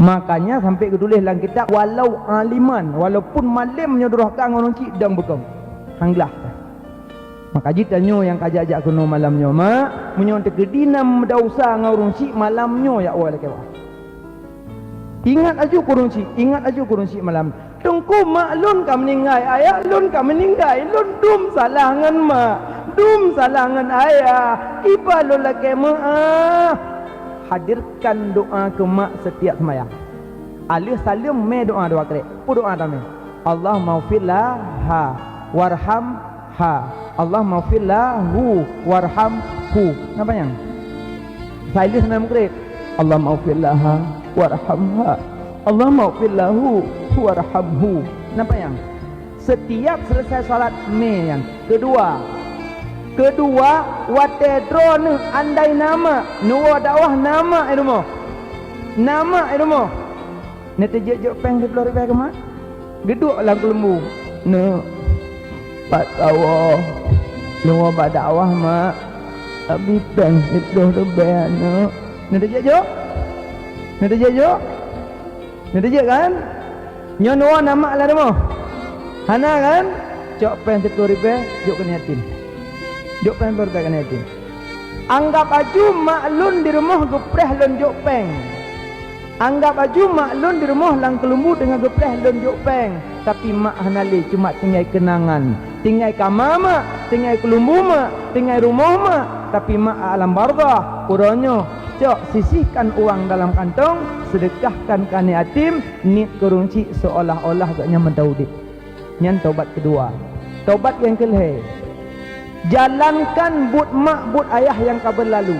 Makanya sampai ketulis dalam kitab, walau aliman, walaupun malimnya durhaka orang cik dang bekam hanglah. Maka jitanya yang kajak-ajak kuno malamnya mak menyon tegedinam dausa ngurung cik malamnya ya Allah kewa. Ingat aju kurung cik, ingat aju kurung cik malam. Tungku mak lun ka meninggai, ayah lun ka meninggai, lun dum salangan mak, dum salangan ayah. Iba lun laki mak hadirkan doa ke mak setiap semayang. Alih salim me doa kerek. Pu doa tame. Allah maufillah ha warham ha. Allah maufillah hu warham hu. Napa yang? Salih senam kerek. Allah maufillah ha warham ha. Allah maufillah hu warham hu. Napa yang? Setiap selesai salat me yang. Kedua watedro ni andai nama nuwa dakwah nama irumo nete jejok peng di pelori peng mak geduk lang kelembu ne pat tawo nuwa dakwah mak abi peng itu rebe ne nete jejok kan nyo nuwa nama lah demo hana kan cok peng di pelori peng jok keniatin. Jok peng berbagai nanti. Anggap aju maklun di rumah gepreh lon jok peng. Anggap aju maklun di rumah lang kelembu dengan gepreh lon jok peng. Tapi mak hanali cuma tinggal kenangan, tinggal kamar mak, tinggal kelembu mak, tinggal rumah mak. Tapi mak alam barzah. Kurangnya cok sisihkan uang dalam kantong, sedekahkan kani yatim, ni kerunci seolah-olah agaknya mendaudip. Nyan taubat kedua. Taubat yang kelih. Jalankan but mak but ayah yang kabel lalu.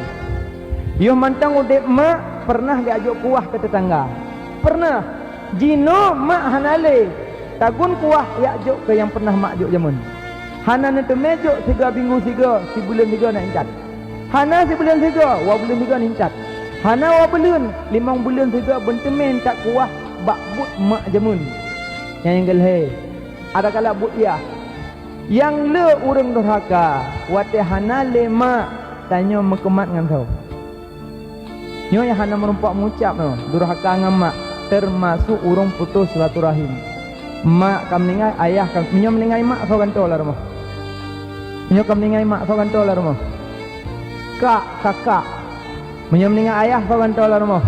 Yo mantang udip mak pernah diajak kuah ke tetangga. Pernah. Jino mak hanale. Tagun kuah diajak ke yang pernah mak juk jamun. Hana nanti mejuk 3 minggu 3, sebulan 3 nak incat. Hana sebulan 3, 2 bulan 3 nak incat. Hana 2 bulan, 5 bulan 3 bentemen tak kuah bak but mak jamun. Yang gelhe. Ada kala but ya. Yang le urang durhaka wate hana lema tanya mekemat ngan tau nyo yang hana merumpak mengucap no durhaka ngan mak termasuk urang putus silaturahim. Mak kam ningai ayah kam nyo meningai mak so ganto lah rumah nyo kam ningai mak so ganto lah rumah kakak nyo meningai ayah so ganto lah rumah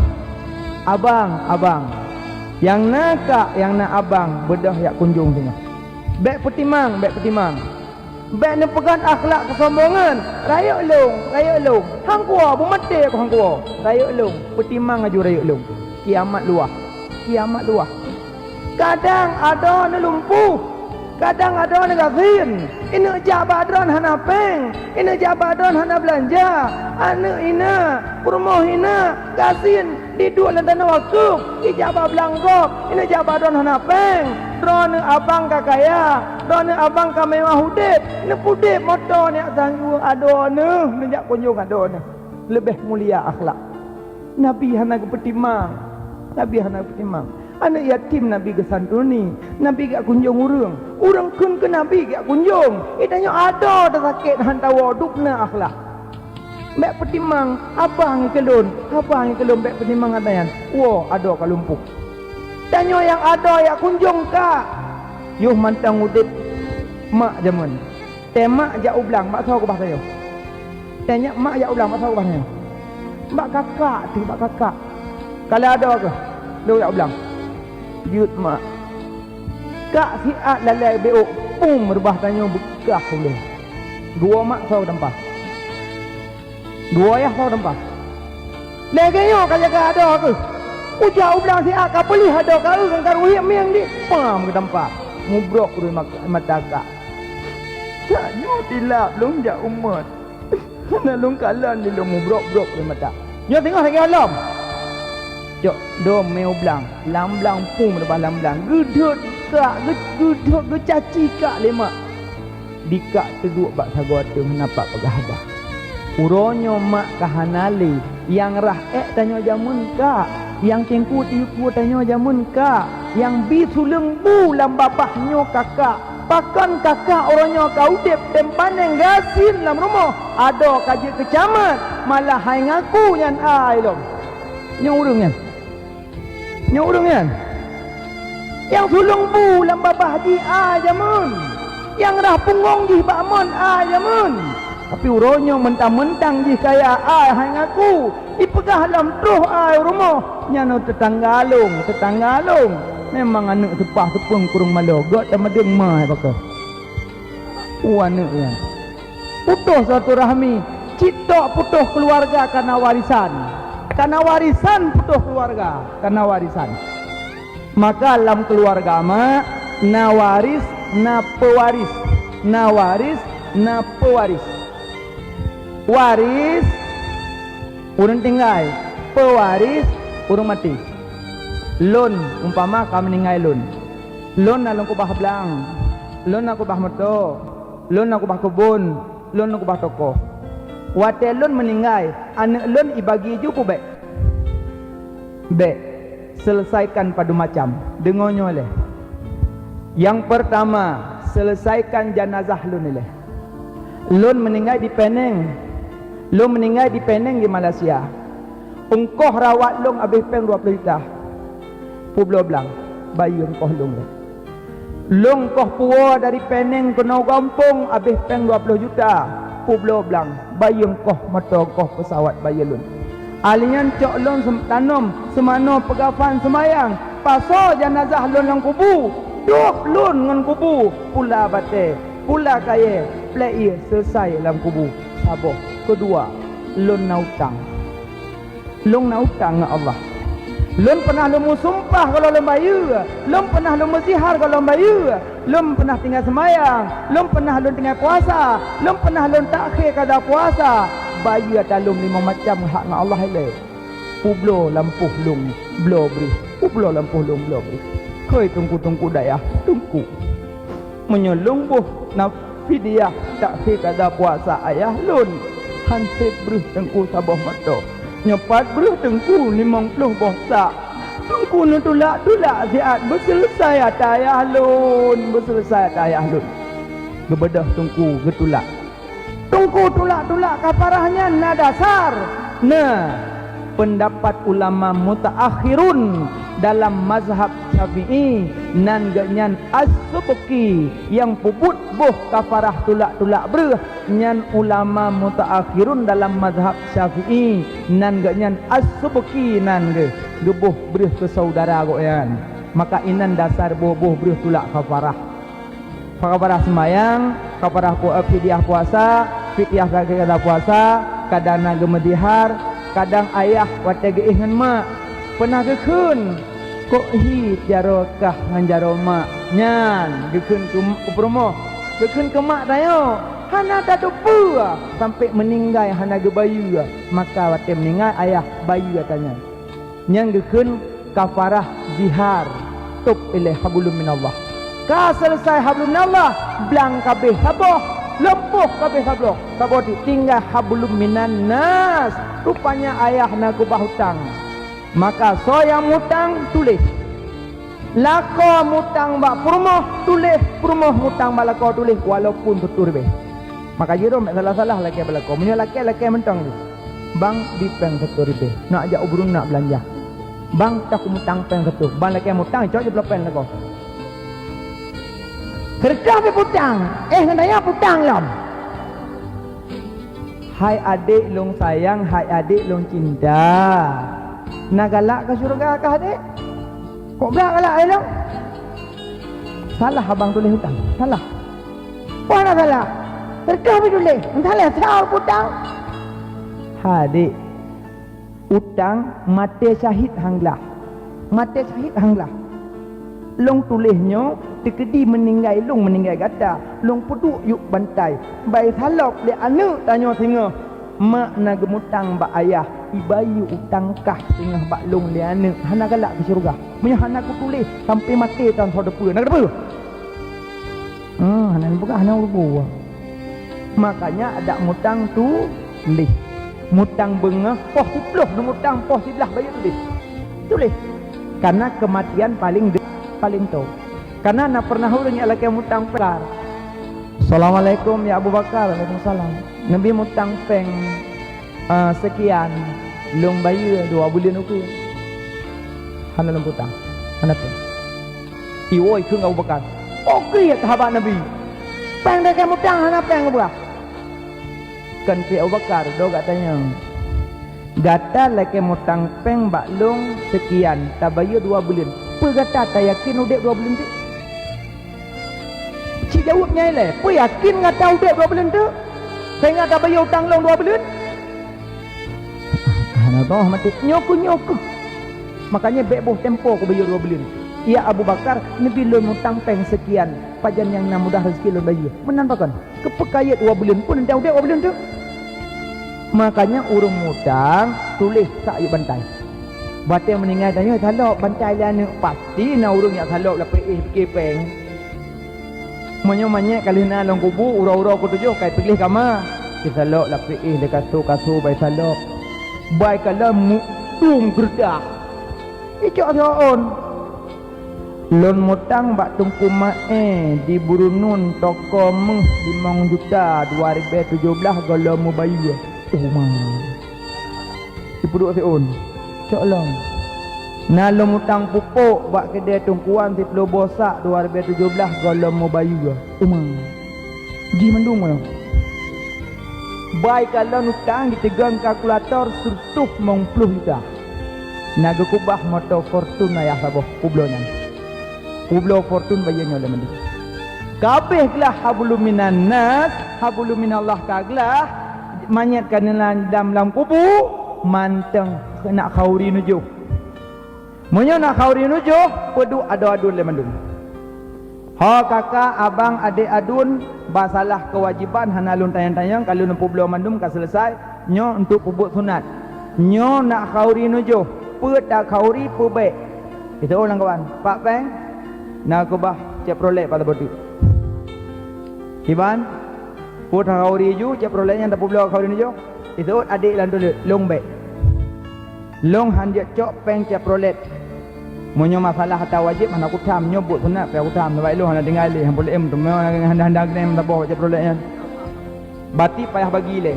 abang yang nak kak yang nak abang bedah yak kunjung sini. Bek petimang. Bek ni pegang akhlak kesombongan. Rayuk long. Hang kuah, bumati aku hang kuah. Rayuk long. Petimang aju rayuk long. Kiamat luah. Kadang ada ni lumpuh. Kadang ada ni gafin. Ini jabadron hana peng. Ini jabadron hana belanja. Anu ina. Rumah ina. Gasin. Diduk dalam tanah waktu. Ijabah belanggok. Ini jabadron hana peng. Drone abang kakaya, drone abang ka mewah hudip, ne pudip motor ni tanggu ado ne, nejak kunjung ado ne. Lebih mulia akhlak. Nabi hana kepetimang. Anak yatim Nabi kesantuni, Nabi gak kunjung urang kun ke Nabi gak kunjung. Itanya ada dah sakit hantawa dukna akhlak. Bek petimang abang kelun bek petimang adayan. Wo ada ka lumpuh. Tanya yang ada yang kunjung ka. Yuh mantang udip mak jaman. Mak jak ublang mak tahu ke bahasa yo. Tanya mak jak ublang mak tahu ke bahasa yo. Mak kakak. Kalau ada ke? Lu jak ublang. Yut mak. Kak siat lalai beok pum rebah tanya bekah boleh. 2 mak tahu tempat. 2 ayah tahu tempat. Lagi yo kalau ada ke? Ujau bilang si akak boleh ada kau kan karuhi miang di pam ke tempat mubrok tu mataka nyo tilap long jak umat na long kalan di long mubrok ke mata nyo tengok lagi alam jok do meu blang lamblang pum depan lamblang gedut kak gedut gecaci kak lemak dikak teduk bak sagota menapa pegahbah uronyo mak kahanali yang rah tanya jamun kak yang cengku tiuku tanya jamun kak yang bisu lembu lam bapahnyo kakak pakan kakak orangnya kau dep tempan yang gasin dalam rumah ada kaji kecamat malah hai ngaku yang ai lom yang urung yang Nya urang kan. Yang sulung bu lam babah ji ajamun. Yang dah punggung ji bakmon ajamun. Tapi uronyo mentang-mentang ji kaya hai ngaku. Ipegah dalam truh rumah. Nya no tetanggalung. Memang anak sepah tepung kurung malo. Gak tak medeng mah pakah. Anak ya. Putus satu rahmi. Citok putus keluarga karena warisan. Karena warisan putus keluarga. Karena warisan. Maka dalam keluarga ma na waris na pewaris. Na waris na pewaris. Waris urang tinggal. Pewaris urang mati. Lon umpama kami meninggal lon. Lon na aku bah belang. Lon aku bah moto. Lon aku bah kebun. Lon aku bah toko. Wate lon meninggal, anak lon ibagi ju pubek. Bek, selesaikan padu macam. Dengonyo leh. Yang pertama, selesaikan jenazah lon leh. Lon meninggal di Penang. Lon meninggal di Penang di Malaysia. Ungkoh rawat lon habis peng 20 juta. Publo belang, bayi ungkoh lon leh. Long koh puwa dari Penang ke Nau Gampung habis peng 20 juta. Publo belang bayang koh mata koh pesawat bayalun. Alian cok lon tanam semano pegafan semayang. Paso jenazah lon lang kubu. Duk lon ngan kubu. Pula bate, pula kaya, play selesai dalam kubu. Saboh. Kedua, lon nautang. Lon nautang dengan Allah. Lom pernah lom sumpah kalau lom bayu. Lom pernah lom zihar kalau lom bayu. Lom pernah tinggal semayang. Lom pernah lom tinggal puasa. Lom pernah lom takhir kada puasa. Bayu atau lom 5 macam hak dengan Allah ile. Publo lampuh lom blo beri. Publo lampuh lom blo beri. Koi tungku daya. Tungku. Menyolong buh na fidyah takhir kada puasa ayah lon. Hansip beri tengku sabah mata. Nyepat beruh tengku 50 bosak. Tengku nu tulak siat berselesai atayah lun. Berselesai atayah lun. Gebedah tengku getulak. Tengku tulak kafarahnya na dasar. Nah, pendapat ulama mutaakhirun dalam mazhab Syafi'i nan ganyan as-subki yang puput boh kafarah tulak bereh nyan ulama mutaakhirun dalam mazhab Syafi'i nan ganyan as-subki nan gebuh bereh ke saudara goyan. Maka inan dasar boh bereh tulak kafarah semayang, kafarah fidyah puasa, fidyah kada puasa, kadana gemedihar, kadang ayah wate geingan mak pernah gekun kok hi jarokah ngan jaroma nyan gekun ke promo gekun ke mak dayo hana tadu pua sampai meninggal hana ge bayu maka wate meninggal ayah bayu katanya nyan gekun kafarah zihar tub ilai hablum minallah ka selesai hablum minallah blang kabeh saboh lempuh kabeh saboh kabeh tinggal hablum minan nas. Rupanya ayah nak ubah hutang. Maka so yang hutang tulis. Lako hutang bak purmoh tulis. Purmoh hutang bak lako tulis. Walaupun tutur be. Maka jirom salah-salah laki berlako. Punya laki mentang ni. Bang di peng tutur be. Nak ajak ubrun nak belanja. Bang tak hutang peng tutur. Bang laki hutang cok je peng lako. Kerja be hutang. Ngendaya hutang lam. Hai adik long sayang, hai adik long cinta. Nak galak ke syurga ke adik? Kok belak galak ai long? Salah abang tulis hutang. Salah. Mana salah? Terkah be tulis. Salah sao hutang. Adik. Hutang mati syahid hanglah. Mati syahid hanglah. Long tulisnya tekedi meninggal long meninggal gata long puduk yuk bantai bai salop le anu tanya singa mak na gemutang ba ayah ibayu utang kah singa ba long le anu hana galak ke syurga punya hana ku tulis sampai mati tan so depu nak depu hana buka hana rubu makanya ada mutang tu lih mutang benga poh 10 mutang poh 11 bayar tulis karena kematian paling tu. Karena nak pernah orang yang laki mutang pekar. Assalamualaikum ya Abu Bakar. Waalaikumsalam. Nabi mutang peng sekian long bayu 2 bulan uku. hana lembutang hana peng iwoi keung Abu Bakar okey sahabat Nabi peng dah kamu tang hana peng apa kan si Abu Bakar do katanya gata leke mutang peng baklung sekian tabayu 2 bulan pegata tak yakin udek 2 bulan tu cik jawabnya le pe yakin ngata udek 2 bulan tu saya ngata bayu utang long 2 bulan hana toh mati nyoku makanya beboh tempo ko bayu 2 bulan ya Abu Bakar Nabi lon utang peng sekian pajan yang na mudah rezeki lon bayu menandakan kepekayat 2 bulan pun entah udek 2 bulan tu makanya urung mutang tulis tak yuk bantai batin meninggal tanya salok bantai lah ni pasti na urung yang salok lah fikir peng manya kali na long kubu ura-ura ku tujuh kai pilih kama kita salok lah fikir le kasu bai salok bai kala mutung gerdak icok saon lon mutang bak tungku mae di Burunun toko meh 5 juta 2017 kalau mu bayu rumah dipuduk seon cok long nalom utang pupuk bak kedai tungkuan 10 bosak 2017 kalau mau bayu rumah di mendung mana baik kalau utang ditegang kalkulator surtuh 90 juta naga kubah motor fortune ayah saboh kublonya kublo fortune bayanya oleh mendung kabeh gelah hablum minan nas hablum minallah kaglah manyat kanelan dalam kubu manteng nak khauri nujuh munyo nak khauri nujuh pedu adu-adun le mandum ha kakak abang adik adun basalah kewajiban hanalun tayang-tayang kalau nempu belum mandum ka selesai nyo untuk pubut sunat nyo nak khauri nujuh pet dak khauri pubek itu orang kawan pak peng nak kubah cek prolek pada bodu iban put khauri ju cek proleknya tak publo khauri nujuh itu adik lan dulu long bek long han dia cok peng cek prolet munyo masalah atau wajib mana aku tam nyobut sunat pe aku tam baik lu han tinggal le han boleh tu handa nem tak bawa cek proletnya bati payah bagi le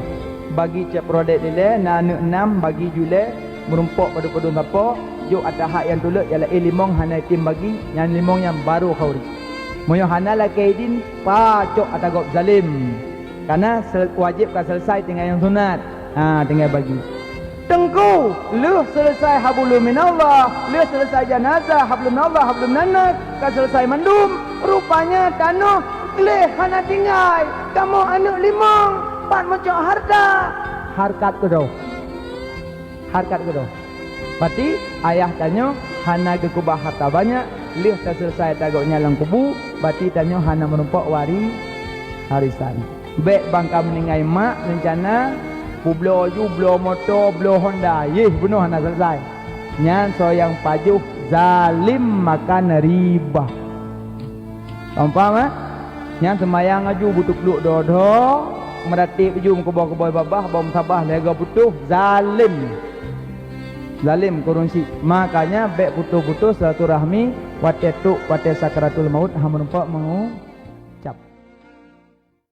bagi cek prolet le na 6 bagi jule merumpok pada kodon apa jo ada hak yang tulut ialah limong hana tim bagi yang limong yang baru khauri munyo hana la kaidin pa cok atagok zalim karena wajib kan selesai tinggal yang sunat tinggal bagi tengku lu selesai hablum minallah lu selesai janazah hablum minallah hablum nanas kan selesai mandum rupanya tanah geleh hana tinggal kamu anak limong pat macam harta harkat kedo berarti ayah tanya hana gekubah harta banyak lu kan selesai tagoknya lang kubu berarti tanya hana menumpak wari harisan bek bangka meningai mak rencana kublo ju blo motor blo Honda bunuh nak selesai nyan so yang pajuh zalim makan riba faham nyan semayang aju butuh peluk dodo meratip ju keboy babah bom sabah lega butuh zalim kurunsi makanya bek putus-putus silaturahmi wate tu wate sakratul maut ha menumpak mengu